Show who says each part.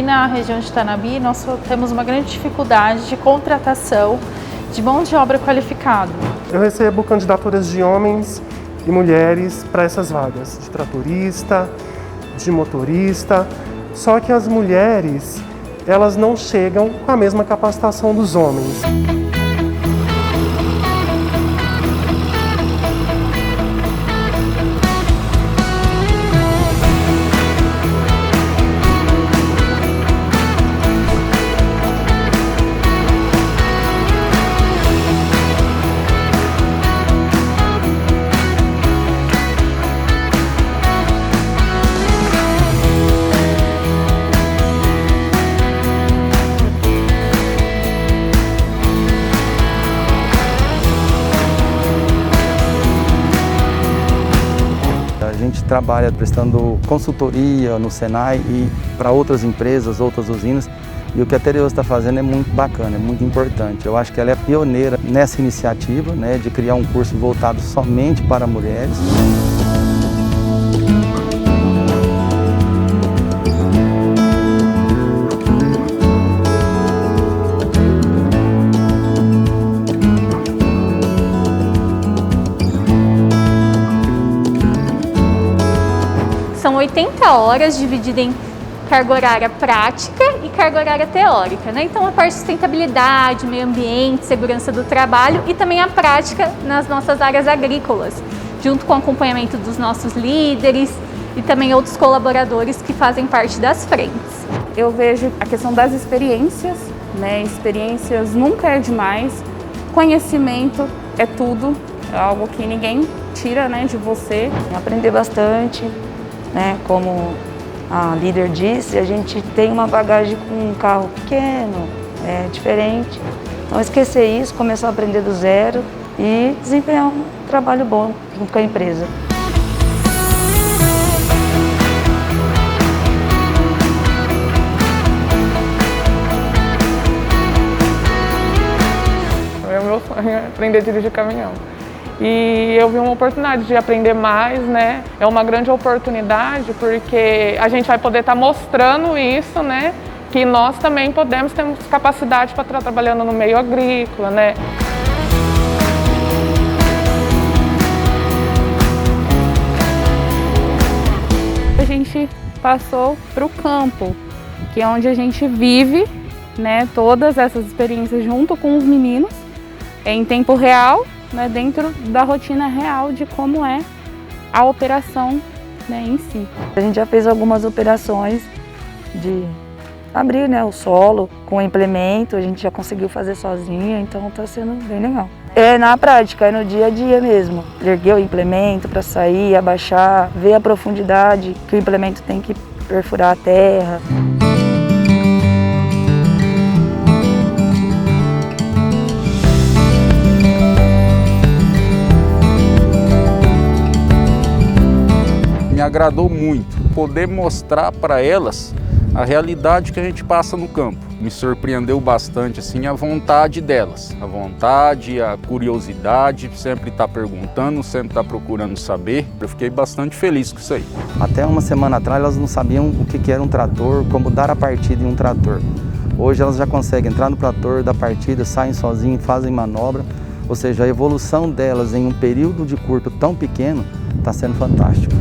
Speaker 1: Na região de Tanabi, nós temos uma grande dificuldade de contratação de mão de obra qualificada.
Speaker 2: Eu recebo candidaturas de homens e mulheres para essas vagas, de tratorista, de motorista, só que as mulheres, elas não chegam com a mesma capacitação dos homens.
Speaker 3: A gente trabalha prestando consultoria no Senai e para outras empresas, outras usinas, e o que a Tereos está fazendo é muito bacana, é muito importante. Eu acho que ela é pioneira nessa iniciativa, né, de criar um curso voltado somente para mulheres.
Speaker 4: São 80 horas divididas em carga horária prática e carga horária teórica, né? Então a parte de sustentabilidade, meio ambiente, segurança do trabalho e também a prática nas nossas áreas agrícolas, junto com o acompanhamento dos nossos líderes e também outros colaboradores que fazem parte das frentes.
Speaker 5: Eu vejo a questão das experiências, né? Experiências nunca é demais, conhecimento é tudo, é algo que ninguém tira, né, de você.
Speaker 6: Aprender bastante, né? Como a líder disse, a gente tem uma bagagem com um carro pequeno, diferente. Então esquecer isso, começar a aprender do zero e desempenhar um trabalho bom junto com a empresa.
Speaker 7: É o meu sonho aprender a dirigir caminhão. E eu vi uma oportunidade de aprender mais, né? É uma grande oportunidade porque a gente vai poder estar mostrando isso, né? Que nós também temos capacidade para estar trabalhando no meio agrícola, né?
Speaker 5: A gente passou para o campo, que é onde a gente vive, né, todas essas experiências junto com os meninos, em tempo real, né, dentro da rotina real de como é a operação, né, em si.
Speaker 6: A gente já fez algumas operações de abrir, né, o solo com o implemento, a gente já conseguiu fazer sozinha, então está sendo bem legal. É na prática, é no dia a dia mesmo. Erguer o implemento para sair, abaixar, ver a profundidade que o implemento tem que perfurar a terra.
Speaker 8: Me agradou muito poder mostrar para elas a realidade que a gente passa no campo. Me surpreendeu bastante assim, a vontade delas, a vontade, a curiosidade, sempre está perguntando, sempre está procurando saber. Eu fiquei bastante feliz com isso aí.
Speaker 3: Até uma semana atrás elas não sabiam o que era um trator, como dar a partida em um trator. Hoje elas já conseguem entrar no trator, dar partida, saem sozinhas, fazem manobra. Ou seja, a evolução delas em um período de curto tão pequeno está sendo fantástico.